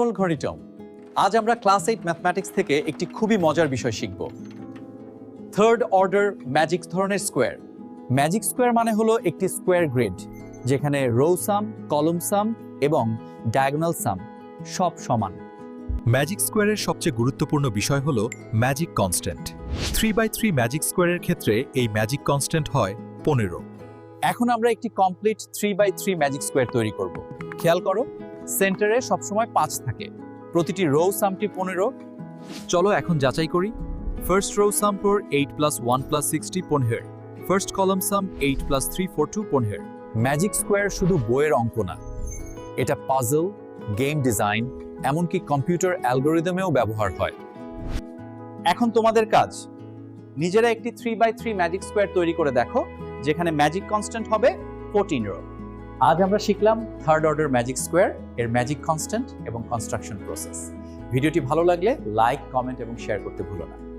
Algorithm. আজ আমরা class 8 mathematics থেকে একটি খুবই মজার বিষয় শিখব। থার্ড অর্ডার ম্যাজিক ধরনের স্কোয়ার। ম্যাজিক স্কোয়ার মানে হলো একটি স্কোয়ার গ্রিড যেখানে রো সাম, কলাম সাম এবং ডায়াগোনাল সাম সব সমান। ম্যাজিক স্কোয়ারের সবচেয়ে গুরুত্বপূর্ণ বিষয় হল ম্যাজিক কনস্ট্যান্ট। 3/3 ম্যাজিক স্কোয়ারের ক্ষেত্রে এই ম্যাজিক কনস্ট্যান্ট হয় 15। এখন আমরা একটি কমপ্লিট 3/3 ম্যাজিক স্কোয়ার তৈরি করব। খেয়াল করো, সেন্টারে সবসময় 5 থাকে, প্রতিটি রো সামটি 15। চলো এখন যাচাই করি। First row sum for 8 + 1 + 60 15। First column sum 8 + 3 42 15। Magic square শুধু বইয়ের অঙ্ক না, এটা পাজল, গেম ডিজাইন, এমনকি কম্পিউটার অ্যালগরিদমেও ব্যবহার হয়। এখন তোমাদের কাজ, নিজেরা একটি 3/3 ম্যাজিক স্কোয়ার তৈরি করে দেখো যেখানে ম্যাজিক কনস্ট্যান্ট হবে 14 রো। আজ আমরা শিখলাম থার্ড অর্ডার ম্যাজিক স্কোয়ার এর ম্যাজিক কনস্ট্যান্ট এবং কনস্ট্রাকশন প্রসেস। ভিডিওটি ভালো লাগলে লাইক, কমেন্ট এবং শেয়ার করতে ভুলো না।